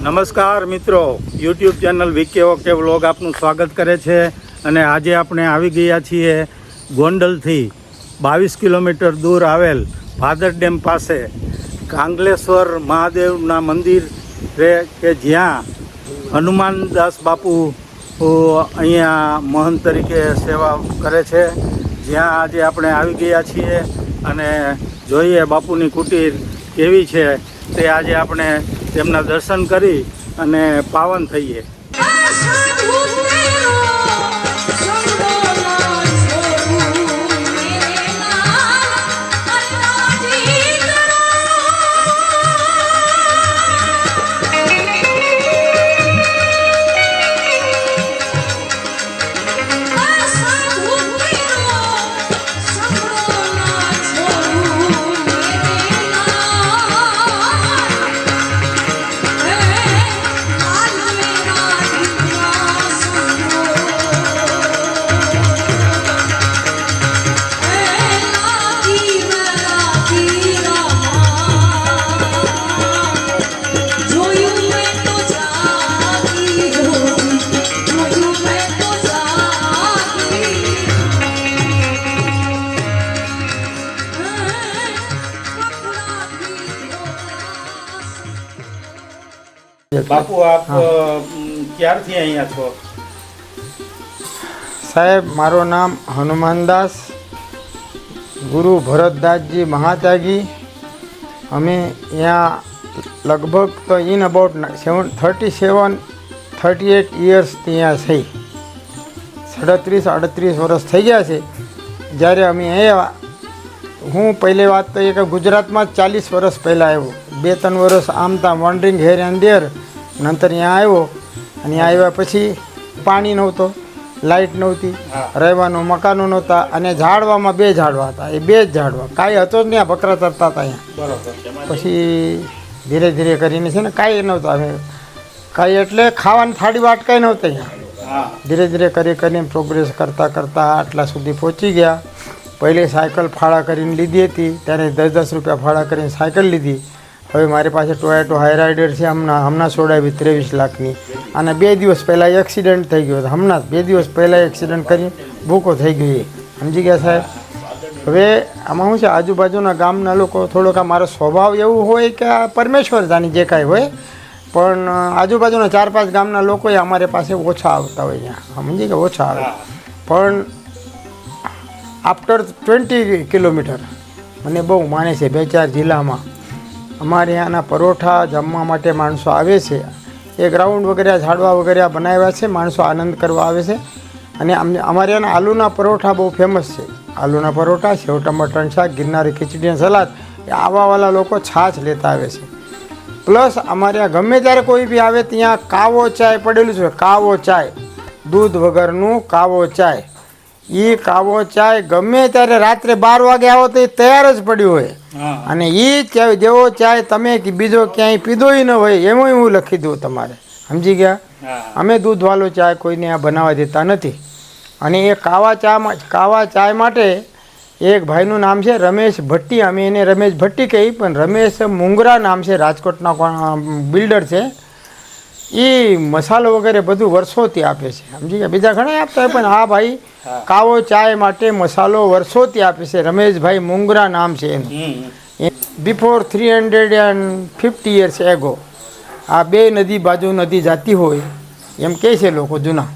નમસ્કાર મિત્રો, YouTube channel VK okay vlog આપનું સ્વાગત કરે છે. અને આજે આપણે આવી ગયા છીએ ગોંડલથી 22 કિલોમીટર દૂર આવેલ ભાદર ડેમ પાસે કાંગલેશ્વર મહાદેવના મંદિર કે જ્યાં હનુમાનદાસ બાપુ અહીંયા મહંત તરીકે સેવા કરે છે. જ્યાં આજે આપણે આવી ગયા છીએ અને જોઈએ બાપુની કુટીર કેવી છે તે આજે આપણે તેમના દર્શન કરી અને પાવન થઈએ. બાપુ આપ ક્યારથી અહીંયા છો? સાહેબ, મારું નામ હનુમાનદાસ ગુરુ ભરતદાસજી મહાત્યાગી. અમે અહીંયા લગભગ તો ઇન અબાઉટ 38 યર્સ ત્યાં થઈ 37-38 વર્ષ થઈ ગયા છે. જ્યારે અમે અહીંયા હું પહેલી વાત તો એ કે ગુજરાતમાં 40 વર્ષ પહેલાં આવ્યો. 2-3 વર્ષ આમ ત્યાં વોન્ડરિંગ હેર એન્ડ દેર. નંતર અહીંયા આવ્યો અને આવ્યા પછી પાણી નહોતો, લાઇટ નહોતી, રહેવાનું મકાનો નહોતા અને ઝાડવામાં 2 ઝાડવા હતા. એ 2 જ ઝાડવા, કાંઈ હતો જ નહીં. બકરા તરતા હતા અહીંયા. પછી ધીરે ધીરે કરીને છે ને કાંઈ નહોતું. અમે કાંઈ એટલે ખાવાની થાળી વાટકાઈ નહોતી અહીંયા. ધીરે ધીરે કરીને પ્રોગ્રેસ કરતાં કરતાં આટલા સુધી પહોંચી ગયા. પહેલી સાયકલ ફાળા કરીને લીધી હતી, ત્યારે 10-10 રૂપિયા ફાળા કરીને સાયકલ લીધી. હવે મારી પાસે ટોયોટો હાઈરાઇડર છે, હમણાં છોડાવી 23 લાખની. અને 2 દિવસ પહેલાં એક્સિડન્ટ થઈ ગયો. હમણાં 2 દિવસ પહેલાં એક્સિડન્ટ કરી ભૂકો થઈ ગઈ. સમજી ગયા સાહેબ? હવે આમાં શું છે, આજુબાજુના ગામના લોકો થોડોક મારો સ્વભાવ એવું હોય કે આ પરમેશ્વર જાની જે કાંઈ હોય, પણ આજુબાજુના 4-5 ગામના લોકો અમારી પાસે ઓછા આવતા હોય અહીંયા. સમજી કે ઓછા આવે. પણ આફ્ટર 20 કિલોમીટર મને બહુ માને છે. 2-4 જિલ્લામાં અમારે ત્યાંના પરોઠા જમવા માટે માણસો આવે છે. એ ગ્રાઉન્ડ વગેરે ઝાડવા વગેરે બનાવ્યા છે, માણસો આનંદ કરવા આવે છે. અને અમારે ત્યાંના આલુના પરોઠા બહુ ફેમસ છે. આલુના પરોઠા, સેવ ટમાટરનું શાક, ગિરનારી ખીચડી અને સલાદ. એ આવાવાળા લોકો છાશ લેતા આવે છે. પ્લસ અમારે ત્યાં ગમે ત્યારે કોઈ બી આવે ત્યાં કાવો ચાય પડેલું છે. કાવો ચાય, દૂધ વગરનું કાવો ચાય. એ કાવો ચાય ગમે ત્યારે રાત્રે 12 વાગે આવો તો એ તૈયાર જ પડ્યું હોય. અને એ ચાય જેવો ચાય તમે બીજો ક્યાંય પીધોય ન હોય એમાં હું લખી દઉં તમારે. સમજી ગયા? અમે દૂધવાળો ચાય કોઈને આ બનાવવા દેતા નથી. અને એ કાવા ચાય માટે એક ભાઈનું નામ છે રમેશ ભટ્ટી. અમે એને રમેશ ભટ્ટી કહી, પણ રમેશ મુંગરા નામ છે, રાજકોટના બિલ્ડર છે. એ મસાલો વગેરે બધું વર્ષોથી આપે છે. સમજી ગયા? બીજા ઘણા આપતા હોય, પણ આ ભાઈ કાવો ચાય માટે મસાલો વર્ષોથી આપે છે. રમેશભાઈ મુંગરા નામ છે એનું. બિફોર 350 યર્સ એગો આ 2 નદી બાજુ નદી જાતી હોય એમ કહે છે લોકો જૂના.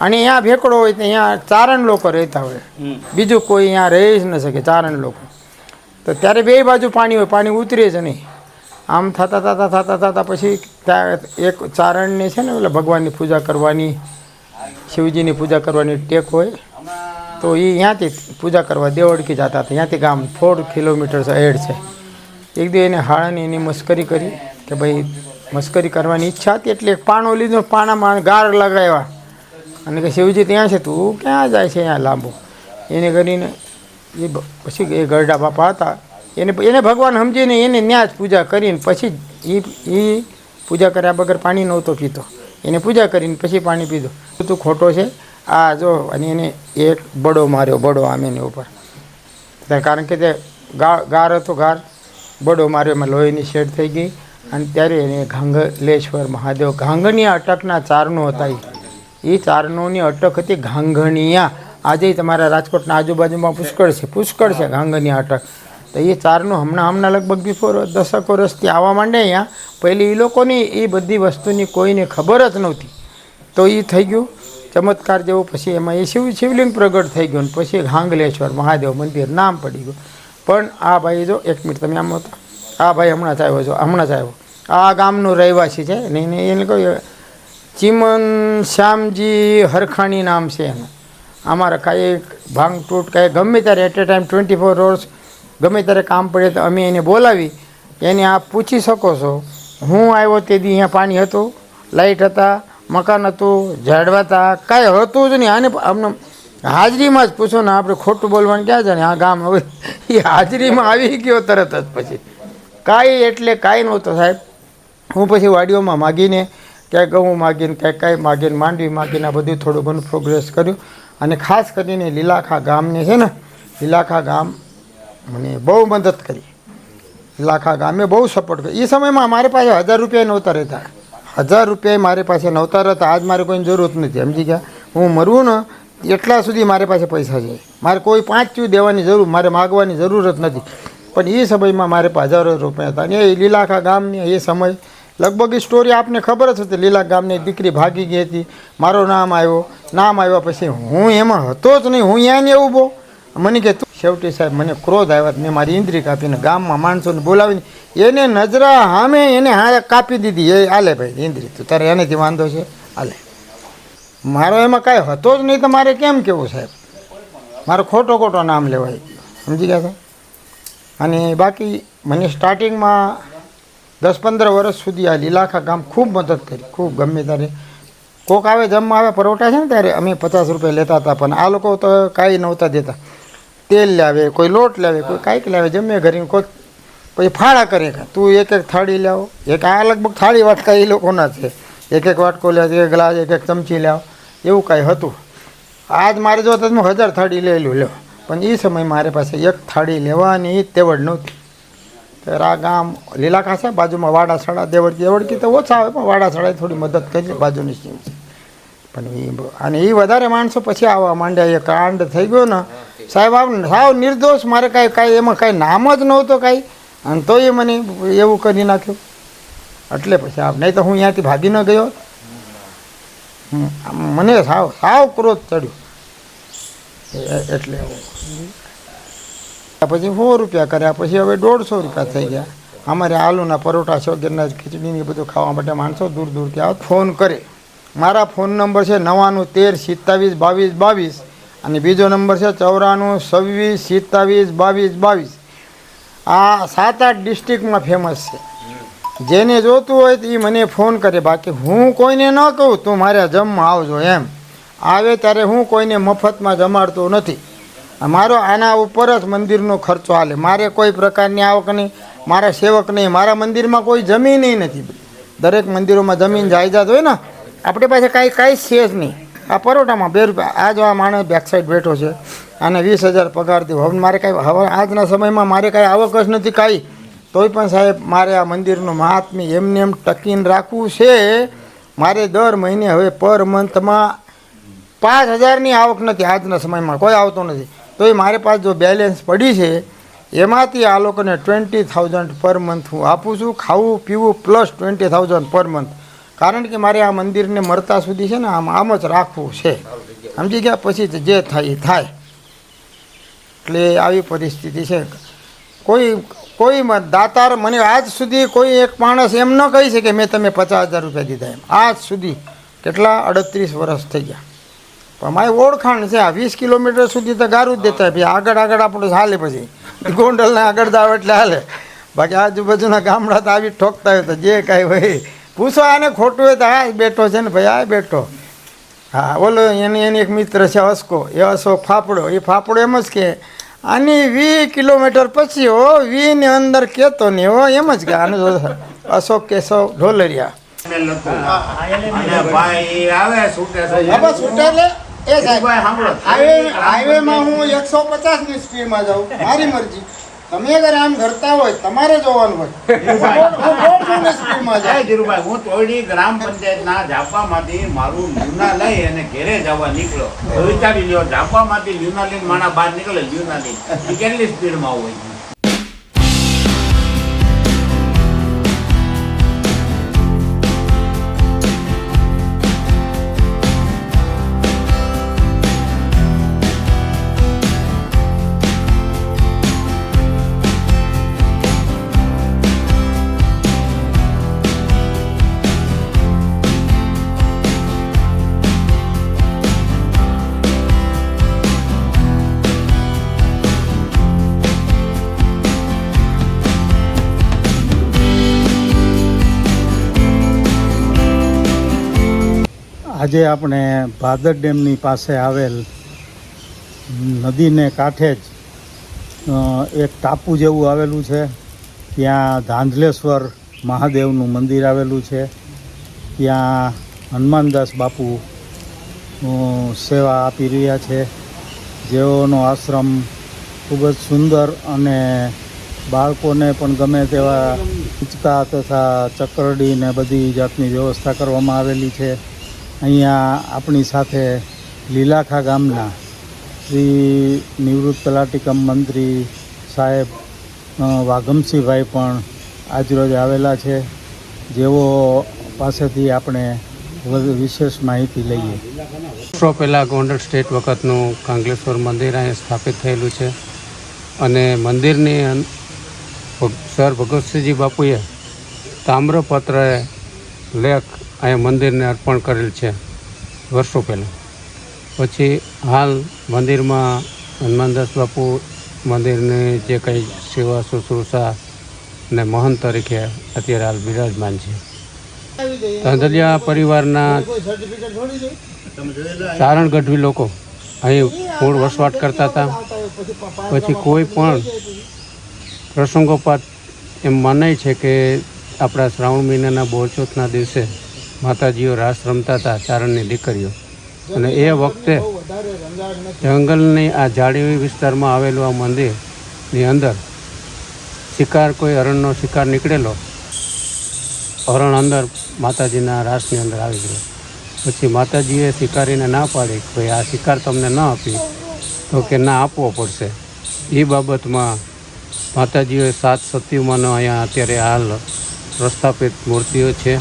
અને અહીંયા ભેકડો હોય તો અહીંયા ચારણ લોકો રહેતા હોય. બીજું કોઈ અહીંયા રહી જ ન શકે, ચારણ લોકો. તો ત્યારે 2 બાજુ પાણી હોય, પાણી ઉતરે જ નહીં. આમ થતાં પછી ત્યાં એક ચારણને છે ને એટલે ભગવાનની પૂજા કરવાની, શિવજીની પૂજા કરવાની ટેક હોય. તો એ ત્યાંથી પૂજા કરવા દેવડકી જતા હતા. ત્યાંથી ગામ 4 કિલોમીટર હેડ છે. એક દી એને હાળાની એની મસ્કરી કરી કે ભાઈ મસ્કરી કરવાની ઈચ્છા હતી, એટલે એક પાણો લીધો, પાણામાં ગાર લગાવ્યા અને કે શિવજી ત્યાં છે, તું ક્યાં જાય છે અહીંયા લાંબો? એને કરીને એ પછી એ ગરડા બાપા હતા, એને ભગવાન સમજીને એને ન્યા જ પૂજા કરીને પછી એ પૂજા કર્યા વગર પાણી નહોતો પીતો. એને પૂજા કરીને પછી પાણી પીધું. તું ખોટો છે આ જો. અને એને એક બડો માર્યો, બડો આમ એની ઉપર. કારણ કે તે ગાર હતો, ગાર બડો માર્યો, એમાં લોહીની શેડ થઈ ગઈ અને ત્યારે એને ઘાંઘલેશ્વર મહાદેવ ઘાંઘણિયા અટકના ચારણો હતા. એ ચારણોની અટક હતી ઘાંઘણિયા. આજે તમારા રાજકોટના આજુબાજુમાં પુષ્કળ છે ઘાંઘણિયા અટક. તો એ ચારનો હમણાં લગભગ બિફોર 10 વર્ષથી આવવા માંડે અહીંયા. પહેલી એ લોકોની એ બધી વસ્તુની કોઈને ખબર જ નહોતી. તો એ થઈ ગયું ચમત્કાર જેવું. પછી એમાં એ શિવલિંગ પ્રગટ થઈ ગયું. પછી ઘાંઘલેશ્વર મહાદેવ મંદિર નામ પડી ગયું. પણ આ ભાઈ જો 1 મિનિટ તમે આમ હતા, આ ભાઈ હમણાં જ આવ્યો. આ ગામનો રહેવાસી છે ને એને કહ્યું ચીમન શ્યામજી હરખાણી નામ છે એનું. અમારા કાંઈ ભાંગ તૂટ કાંઈ ગમે ત્યારે એટ એ ટાઈમ 24 hours ગમે ત્યારે કામ પડે તો અમે એને બોલાવી. એને આપ પૂછી શકો છો. હું આવ્યો તે દી અહીંયા પાણી હતું, લાઇટ હતા, મકાન હતું, ઝાડવા હતા, કાંઈ હતું જ નહીં. આને અમને હાજરીમાં જ પૂછો ને, આપણે ખોટું બોલવાનું ક્યાં છે ને. આ ગામ હવે એ હાજરીમાં આવી ગયો તરત જ. પછી કાંઈ એટલે કાંઈ નહોતું સાહેબ. હું પછી વાડીઓમાં માગીને ક્યાંય ઘઉં માગીને કાંઈ માગીને માંડવી માગીને આ બધું થોડું ઘણું પ્રોગ્રેસ કર્યું. અને ખાસ કરીને લીલાખા ગામને છે ને, લીલાખા ગામ મને બહુ મદદ કરી. લીલાખા ગામે બહુ સપોર્ટ કર્યો. એ સમયમાં મારી પાસે 1000 રૂપિયા નહોતા રહેતા. 1000 રૂપિયા મારી પાસે નહોતા રહેતા. આજ મારે કોઈની જરૂરત નથી. સમજી ગયા? હું મરવું ને એટલા સુધી મારી પાસે પૈસા છે. મારે કોઈ 5 દેવાની જરૂર, મારે માગવાની જરૂર જ નથી. પણ એ સમયમાં મારે પાસે 1000 રૂપિયા હતા. અને એ લીલાખા ગામની એ સમય લગભગ એ સ્ટોરી આપને ખબર જ હતી. લીલા ગામની દીકરી ભાગી ગઈ હતી, મારો નામ આવ્યા પછી હું એમાં હતો જ નહીં. હું ત્યાં ને ઊભો. મને કે તું છેવટી સાહેબ મને ક્રોધ આવ્યા. મેં મારી ઇન્દ્રી કાપીને ગામમાં માણસોને બોલાવીને એને નજરા સામે એને હા કાપી દીધી. એ હાલે ભાઈ ઇન્દ્રી, તું તારે એનેથી વાંધો છે હાલે. મારો એમાં કાંઈ હતો જ નહીં તો મારે કેમ કેવું સાહેબ? મારો ખોટો નામ લેવાય. સમજી ગયા હતા? અને બાકી મને સ્ટાર્ટિંગમાં 10-15 વર્ષ સુધી આ લીલાખા ગામ ખૂબ મદદ કરી. ખૂબ ગમે ત્યારે કોક આવે જમવા આવે પરોઠા છે ને ત્યારે અમે 50 રૂપિયા લેતા હતા. પણ આ લોકો તો કાંઈ નહોતા દેતા. તેલ લાવે, કોઈ લોટ લાવે, કોઈ કાંઈક લાવે, જમે ઘરે કોઈ પછી ફાળા કરે. તું એક થાળી લાવો. આ લગભગ થાળી વાટકા એ લોકોના છે. એક વાટકો લે, એક ગ્લાસ, એક ચમચી લાવો, એવું કાંઈ હતું. આજ મારે જો તમે 1000 થાળી લઈ લો. પણ એ સમય મારી પાસે એક થાળી લેવાની તેવડ નહોતી. ત્યારે આ ગામ લીલાખા છે, બાજુમાં વાડાસડા દેવડકી તો ઓછા આવે, પણ વાડાસડાએ થોડી મદદ કરી. બાજુની સીમ છે. પણ અને એ વધારે માણસો પછી આવવા માંડ્યા. એ કાંડ થઈ ગયો ને સાહેબ, સાવ નિર્દોષ. મારે કાંઈ એમાં કાંઈ નામ જ નહોતો કાંઈ. અને તો એ મને એવું કરી નાખ્યું. એટલે પછી નહીં તો હું અહીંયાથી ભાગી ન ગયો. મને સાવ ક્રોધ ચડ્યો. એટલે પછી 100 રૂપિયા કર્યા. પછી હવે 150 રૂપિયા થઈ ગયા. અમારે આલુના પરોઠા શોગરના ખીચડીની બધું ખાવા માટે માણસો દૂર દૂરથી આવે, ફોન કરે. મારા ફોન નંબર છે 9913 27 22 22 અને બીજો નંબર છે 94 26 27 22 22. આ 7-8 ડિસ્ટ્રિક્ટમાં ફેમસ છે. જેને જોતું હોય તો એ મને ફોન કરે. બાકી હું કોઈને ન કહું તું મારે જમવા આવજો એમ. આવે ત્યારે હું કોઈને મફતમાં જમાડતો નથી. મારો આના ઉપર જ મંદિરનો ખર્ચો હાલે. મારે કોઈ પ્રકારની આવક નહીં, મારા સેવક નહીં, મારા મંદિરમાં કોઈ જમીન નથી. દરેક મંદિરોમાં જમીન જાયદાદ હોય ને, આપણી પાસે કાંઈ છે જ નહીં. આ પરોઠામાં 2 રૂપિયા. આ જો આ માણસ બેક સાઈડ બેઠો છે, આને 20,000 પગાર દઉં. હવે મારે કાંઈ હવે આજના સમયમાં મારે કાંઈ આવક જ નથી કાંઈ. તોય પણ સાહેબ મારે આ મંદિરનું મહાત્મ્ય એમને એમ ટકીને રાખવું છે. મારે દર મહિને હવે પર મંથમાં 5,000ની આવક નથી. આજના સમયમાં કોઈ આવતો નથી. તો એ મારી પાસે જો બેલેન્સ પડી છે એમાંથી આ લોકોને 20,000 પર મંથ હું આપું છું. ખાવું પીવું પ્લસ 20,000 પર મંથ. કારણ કે મારે આ મંદિરને મરતા સુધી છે ને આમ જ રાખવું છે. સમજી ગયા? પછી જે થાય એ થાય. એટલે આવી પરિસ્થિતિ છે. કોઈ દાતાર મને આજ સુધી કોઈ એક માણસ એમ ન કહી શકે મેં તમે 50,000 રૂપિયા દીધા એમ. આજ સુધી કેટલા 38 વર્ષ થઈ ગયા. પણ મારી ઓળખાણ છે. આ 20 કિલોમીટર સુધી તો ગારું જ દેતા. ભાઈ આગળ આપણું હાલે. પછી ગોંડલને આગળ જાવ એટલે હાલે. બાકી આજુબાજુના ગામડા તો આવી ઠોકતા હોય તો જે કાંઈ હોય પૂછો. આને ખોટું હોય તો હા બેઠો છે ને ભાઈ, આ બેઠો. હા ઓલો એની એક મિત્ર છે અશકો, એ અશોક ફાફડો. એ ફાફડો એમ જ કે આની 20 કિલોમીટર પછી હો 20 ની અંદર કહેતો નહીં હો, એમ જ કે આનું અશોક કેશવ ઢોલરિયા. હાઈવેમાં હું 150 ની સ્પીડમાં જાઉં, મારી મરજી. તમે અગર આમ કરતા હોય તમારે જોવાનું હોય હું કોણ છું ને સ્પીડમાં જાય. ધીરુભાઈ, હું તોડી ગ્રામ પંચાયતના ઝાપામાંથી મારું લ્યુના લઈ અને ઘેરે જવા નીકળ્યો. તો વિચારી લ્યો, ઝાપામાંથી લ્યુના લઈને માણા બહાર નીકળે, લ્યુના લઈને એ કેટલી સ્પીડમાં હોય. આજે આપણે ભાદર ડેમની પાસે આવેલ નદીને કાંઠે જ એક ટાપુ જેવું આવેલું છે. ત્યાં ધાંધલેશ્વર મહાદેવનું મંદિર આવેલું છે. ત્યાં હનુમાનદાસ બાપુ સેવા આપી રહ્યા છે, જેઓનો આશ્રમ ખૂબ જ સુંદર અને બાળકોને પણ ગમે તેવા હિંચકા તથા ચક્રડી ને બધી જાતની વ્યવસ્થા કરવામાં આવેલી છે. અહીંયા આપણી સાથે લીલાખા ગામના શ્રી નિવૃત્ત તલાટીકમ મંત્રી સાહેબ વાઘમસિંહભાઈ પણ આજરોજ આવેલા છે, જેઓ પાસેથી આપણે વિશેષ માહિતી લઈએ. વર્ષો પહેલાં ગોંડલ સ્ટેટ વખતનું કાંગલેશ્વર મંદિર અહીં સ્થાપિત થયેલું છે અને મંદિરની સર ભગવતસિંહજી બાપુએ તામ્રપત્રએ લેખ અહીંયા મંદિરને અર્પણ કરેલ છે વર્ષો પહેલાં. પછી હાલ મંદિરમાં હનુમાનદાસ બાપુ મંદિરની જે કંઈ સેવા શુશ્રૂષા ને મહંત તરીકે અત્યારે હાલ બિરાજમાન છે. ધાંધલિયા પરિવારના ચારણ ગઢવી લોકો અહીં મૂળ વસવાટ કરતા હતા. પછી કોઈ પણ પ્રસંગોપાત એમ મનાય છે કે આપણા શ્રાવણ મહિનાના બોળચોથના દિવસે માતાજીઓ રાસ રમતા હતા, ચારણની દીકરીઓ, અને એ વખતે જંગલની આ ઝાડી વિસ્તારમાં આવેલું આ મંદિરની અંદર શિકાર, કોઈ હરણનો શિકાર નીકળેલો, હરણ અંદર માતાજીના રાસની અંદર આવી ગયો. પછી માતાજીએ શિકારીને ના પાડી કે ભાઈ આ શિકાર તમને ન આપી તો કે ના આપવો પડશે. એ બાબતમાં માતાજીએ 7 સતીઓમાંનો અહીંયા અત્યારે હાલ પ્રસ્થાપિત મૂર્તિઓ છે.